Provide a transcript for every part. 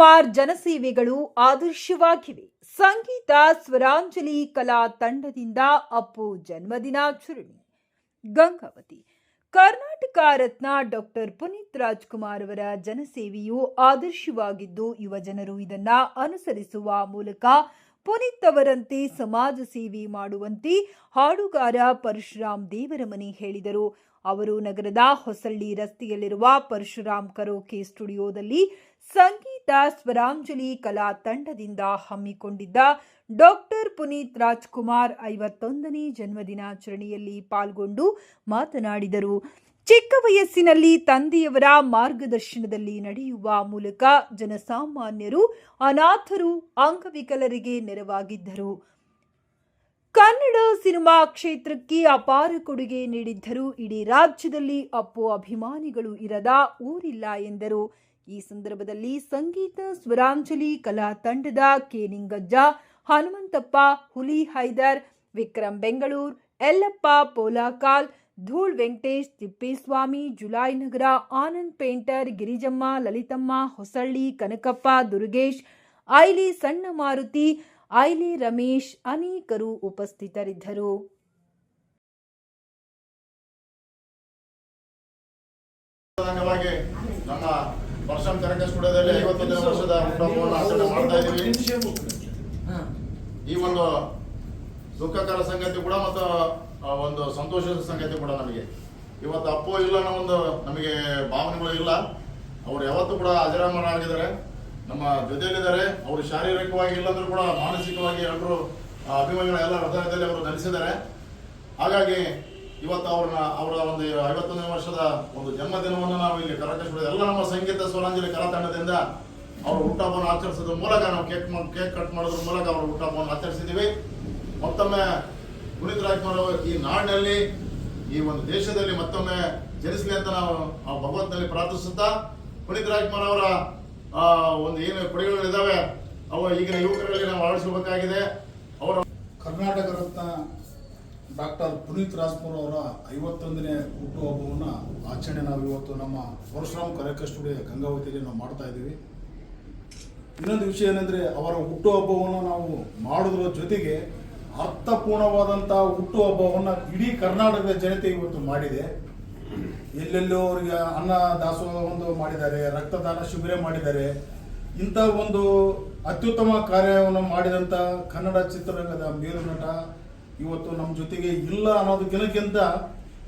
ರಾಜ್ಕುಮಾರ್ ಜನಸೇವೆಗಳು ಆದರ್ಶವಾಗಿವೆ. ಸಂಗೀತ ಸ್ವರಾಂಜಲಿ ಕಲಾ ತಂಡದಿಂದ ಅಪ್ಪು ಜನ್ಮದಿನಾಚರಣೆ. ಗಂಗಾವತಿ. ಕರ್ನಾಟಕ ರತ್ನ ಡಾಕ್ಟರ್ ಪುನೀತ್ ರಾಜ್ಕುಮಾರ್ ಅವರ ಜನಸೇವೆಯು ಆದರ್ಶವಾಗಿದ್ದು, ಯುವಜನರು ಇದನ್ನ ಅನುಸರಿಸುವ ಮೂಲಕ ಪುನೀತ್ ಅವರಂತೆ ಸಮಾಜ ಸೇವೆ ಮಾಡುವಂತೆ ಹಾಡುಗಾರ ಪರಶುರಾಮ್ ದೇವರಮನಿ ಹೇಳಿದರು. ಅವರು ನಗರದ ಹೊಸಳ್ಳಿ ರಸ್ತೆಯಲ್ಲಿರುವ ಪರಶುರಾಮ್ ಕರೋಕೆ ಸ್ಟುಡಿಯೋದಲ್ಲಿ ಸಂಗೀತ ಸ್ವರಾಂಜಲಿ ಕಲಾ ತಂಡದಿಂದ ಹಮ್ಮಿಕೊಂಡಿದ್ದ ಡಾಕ್ಟರ್ ಪುನೀತ್ ರಾಜ್ಕುಮಾರ್ 51ನೇ ಜನ್ಮದಿನಾಚರಣೆಯಲ್ಲಿ ಪಾಲ್ಗೊಂಡು ಮಾತನಾಡಿದರು. ಚಿಕ್ಕ ವಯಸ್ಸಿನಲ್ಲಿ ತಂದೆಯವರ ಮಾರ್ಗದರ್ಶನದಲ್ಲಿ ನಡೆಯುವ ಮೂಲಕ ಜನಸಾಮಾನ್ಯರು, ಅನಾಥರು, ಅಂಗವಿಕಲರಿಗೆ ನೆರವಾಗಿದ್ದರು. ಕನ್ನಡ ಸಿನಿಮಾ ಕ್ಷೇತ್ರಕ್ಕೆ ಅಪಾರ ಕೊಡುಗೆ ನೀಡಿದ್ದರು. ಇಡೀ ರಾಜ್ಯದಲ್ಲಿ ಅಪ್ಪು ಅಭಿಮಾನಿಗಳು ಇರದ ಊರಿಲ್ಲ ಎಂದರು. ಈ ಸಂದರ್ಭದಲ್ಲಿ ಸಂಗೀತ ಸ್ವರಾಂಜಲಿ ಕಲಾ ತಂಡದ ಕೆ ನಿಂಗಜ್ಜ, ಹನುಮಂತಪ್ಪ, ಹುಲಿ ಹೈದರ್, ವಿಕ್ರಮ್ ಬೆಂಗಳೂರು, ಯಲ್ಲಪ್ಪ ಪೋಲಾಕಾಲ್, ಧೂಳ್ ವೆಂಕಟೇಶ್, ತಿಪ್ಪೇಸ್ವಾಮಿ, ಜುಲೈ ನಗರ, ಆನಂದ್ ಪೇಂಟರ್, ಗಿರಿಜಮ್ಮ, ಲಲಿತಮ್ಮ, ಹೊಸಳ್ಳಿ, ಕನಕಪ್ಪ, ದುರ್ಗೇಶ್, ಐಲಿ ಸಣ್ಣ ಮಾರುತಿ, ಐಲಿ ರಮೇಶ್ ಅನೇಕರು ಉಪಸ್ಥಿತರಿದ್ದರು. ನಮ್ಮ ಪರಶುರಾಮ್ ಕರೋಕೆ ಸ್ಟುಡಿಯೋದಲ್ಲಿ 51ನೇ ವರ್ಷದ ಹುಟ್ಟುಹಬ್ಬವನ್ನು ಆಚರಣೆ ಮಾಡ್ತಾ ಇದ್ದೀವಿ. ಈ ಒಂದು ದುಃಖಕರ ಸಂಗತಿ ಕೂಡ ಮತ್ತು ಒಂದು ಸಂತೋಷದ ಸಂಗತಿ ಕೂಡ ನಮಗೆ ಇವತ್ತು ಅಪ್ಪು ಇಲ್ಲ ಅನ್ನೋ ಒಂದು ನಮಗೆ ಭಾವನೆಗಳು ಇಲ್ಲ. ಅವರು ಯಾವತ್ತೂ ಕೂಡ ಅಜರಾಮರಾಗಿದ್ದಾರೆ, ನಮ್ಮ ಜೊತೆಯಲ್ಲಿದ್ದಾರೆ. ಅವರು ಶಾರೀರಿಕವಾಗಿ ಇಲ್ಲಂದ್ರೂ ಕೂಡ ಮಾನಸಿಕವಾಗಿ ಎಲ್ಲರೂ ಅಭಿಮಾನಿಗಳ ಎಲ್ಲ ಹೃದಯದಲ್ಲಿ ಅವರು ನೆಲೆಸಿದ್ದಾರೆ. ಹಾಗಾಗಿ ಇವತ್ತು ಅವರ ಒಂದು 51ನೇ ವರ್ಷದ ಒಂದು ಜನ್ಮದಿನವನ್ನು ನಾವು ಇಲ್ಲಿ ಕರೋಕೆ ಸ್ಟುಡಿಯೋ ಎಲ್ಲ ನಮ್ಮ ಸಂಗೀತ ಸ್ವರಾಂಜಲಿ ಕಲಾ ತಂಡದಿಂದ ಅವರು ಹುಟ್ಟುಹಬ್ಬವನ್ನು ಆಚರಿಸೋದ್ರ ಮೂಲಕ ನಾವು ಕೇಕ್ ಕಟ್ ಮಾಡೋದ್ರ ಮೂಲಕ ಅವರು ಹುಟ್ಟುಹಬ್ಬವನ್ನು ಆಚರಿಸಿದ್ದೀವಿ. ಮತ್ತೊಮ್ಮೆ ಪುನೀತ್ ರಾಜ್ಕುಮಾರ್ ಅವರು ಈ ನಾಡಿನಲ್ಲಿ, ಈ ಒಂದು ದೇಶದಲ್ಲಿ ಮತ್ತೊಮ್ಮೆ ಜನಿಸಲಿ ಅಂತ ನಾವು ಭಗವಂತನಲ್ಲಿ ಪ್ರಾರ್ಥಿಸುತ್ತಾ, ಪುನೀತ್ ರಾಜ್ಕುಮಾರ್ ಅವರ ಒಂದು ಏನು ಕೊಡುಗೆಗಳಿದ್ದಾವೆ ಅವು ಈಗಿನ ಯುವಕರಲ್ಲಿ ನಾವು ಅಳವಡಿಸಬೇಕಾಗಿದೆ. ಅವರ ಕರ್ನಾಟಕ ರತ್ನ ಡಾಕ್ಟರ್ ಪುನೀತ್ ರಾಜ್ಕುಮಾರ್ ಅವರ 51ನೇ ಹುಟ್ಟುಹಬ್ಬವನ್ನು ಆಚರಣೆ ನಾವು ಇವತ್ತು ನಮ್ಮ ಪರಶುರಾಮ್ ಕರೋಕೆ ಸ್ಟುಡಿಯೋ ಗಂಗಾವತಿಯಲ್ಲಿ ನಾವು ಮಾಡ್ತಾ ಇದ್ದೀವಿ. ಇನ್ನೊಂದು ವಿಷಯ ಏನಂದರೆ, ಅವರ ಹುಟ್ಟುಹಬ್ಬವನ್ನು ನಾವು ಮಾಡೋದ್ರ ಜೊತೆಗೆ ಅರ್ಥಪೂರ್ಣವಾದಂಥ ಹುಟ್ಟುಹಬ್ಬವನ್ನು ಇಡೀ ಕರ್ನಾಟಕದ ಜನತೆ ಇವತ್ತು ಮಾಡಿದೆ. ಎಲ್ಲೆಲ್ಲೋ ಅವರಿಗೆ ಅನ್ನ ದಾಸೋಹ ಒಂದು ಮಾಡಿದ್ದಾರೆ, ರಕ್ತದಾನ ಶಿಬಿರ ಮಾಡಿದ್ದಾರೆ. ಇಂಥ ಒಂದು ಅತ್ಯುತ್ತಮ ಕಾರ್ಯವನ್ನು ಮಾಡಿದಂಥ ಕನ್ನಡ ಚಿತ್ರರಂಗದ ಮೇರು ನಟ ಇವತ್ತು ನಮ್ಮ ಜೊತೆಗೆ ಇಲ್ಲ ಅನ್ನೋದಕ್ಕಿಂತ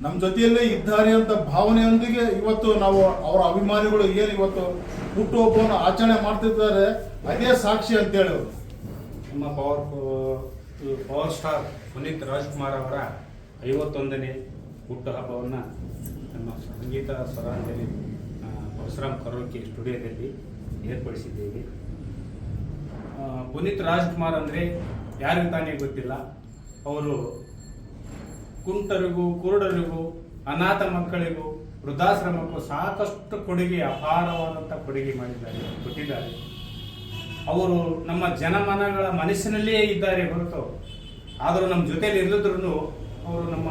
ನಮ್ಮ ಜೊತೆಯಲ್ಲೇ ಇದ್ದಾರೆ ಅಂತ ಭಾವನೆಯೊಂದಿಗೆ ಇವತ್ತು ನಾವು ಅವರ ಅಭಿಮಾನಿಗಳು ಏನು ಇವತ್ತು ಹುಟ್ಟುಹಬ್ಬವನ್ನು ಆಚರಣೆ ಮಾಡ್ತಿದ್ದಾರೆ ಅದೇ ಸಾಕ್ಷಿ ಅಂತೇಳಿ ಅವರು ನಮ್ಮ ಪವರ್ ಸ್ಟಾರ್ ಪುನೀತ್ ರಾಜ್ಕುಮಾರ್ ಅವರ 51ನೇ ಹುಟ್ಟುಹಬ್ಬವನ್ನು ನಮ್ಮ ಸಂಗೀತ ಸ್ವರಾಂಜಲಿ ಪರಶುರಾಮ್ ಕರೋಕೆ ಸ್ಟುಡಿಯೋದಲ್ಲಿ ಏರ್ಪಡಿಸಿದ್ದೇವೆ. ಪುನೀತ್ ರಾಜ್ಕುಮಾರ್ ಅಂದರೆ ಯಾರಿಗೂ ತಾನೇ ಗೊತ್ತಿಲ್ಲ. ಅವರು ಕುಂಟರಿಗೂ, ಕುರುಡರಿಗೂ, ಅನಾಥ ಮಕ್ಕಳಿಗೂ, ವೃದ್ಧಾಶ್ರಮಕ್ಕೂ ಸಾಕಷ್ಟು ಕೊಡುಗೆ, ಅಪಾರವಾದಂಥ ಕೊಡುಗೆ ಕೊಟ್ಟಿದ್ದಾರೆ. ಅವರು ನಮ್ಮ ಜನಮನಗಳ ಮನಸ್ಸಿನಲ್ಲಿಯೇ ಇದ್ದಾರೆ ಹೊರತು, ಆದರೂ ನಮ್ಮ ಜೊತೆಯಲ್ಲಿ ಇಲ್ಲದ್ರೂ ಅವರು ನಮ್ಮ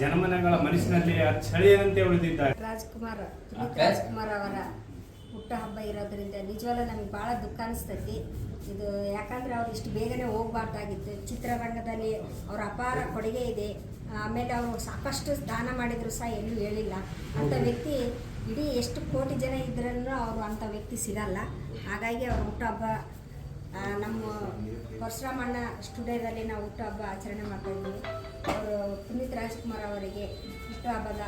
ಜನಮನಗಳ ಮನಸ್ಸಿನಲ್ಲಿ ಅಚ್ಚಳಿಯಂತೆ ಉಳಿದಿದ್ದಾರೆ. ರಾಜ್ಕುಮಾರ್ ಅವರ ಹುಟ್ಟುಹಬ್ಬ ಇರೋದ್ರಿಂದ ನಿಜವಲ್ಲ ನಮಗೆ ಭಾಳ ದುಃಖ ಅನಿಸ್ತೈತಿ. ಇದು ಯಾಕಂದರೆ ಅವ್ರು ಇಷ್ಟು ಬೇಗನೆ ಹೋಗ್ಬಾರ್ದಾಗಿತ್ತು. ಚಿತ್ರರಂಗದಲ್ಲಿ ಅವರ ಅಪಾರ ಕೊಡುಗೆ ಇದೆ. ಆಮೇಲೆ ಅವರು ಸಾಕಷ್ಟು ದಾನ ಮಾಡಿದ್ರು ಸಹ ಎಲ್ಲೂ ಹೇಳಿಲ್ಲ. ಅಂಥ ವ್ಯಕ್ತಿ ಇಡೀ ಎಷ್ಟು ಕೋಟಿ ಜನ ಇದ್ರೂ ಅವರು ಅಂಥ ವ್ಯಕ್ತಿ ಸಿಗಲ್ಲ. ಹಾಗಾಗಿ ಅವ್ರ ಹುಟ್ಟುಹಬ್ಬ ನಮ್ಮ ಪರಶುರಾಮಣ್ಣ ಸ್ಟುಡಿಯೋದಲ್ಲಿ ನಾವು ಹುಟ್ಟುಹಬ್ಬ ಆಚರಣೆ ಮಾಡ್ತಾಯಿದ್ದೀವಿ. ಅವರು ಪುನೀತ್ ರಾಜ್ಕುಮಾರ್ ಅವರಿಗೆ ಹುಟ್ಟುಹಬ್ಬದ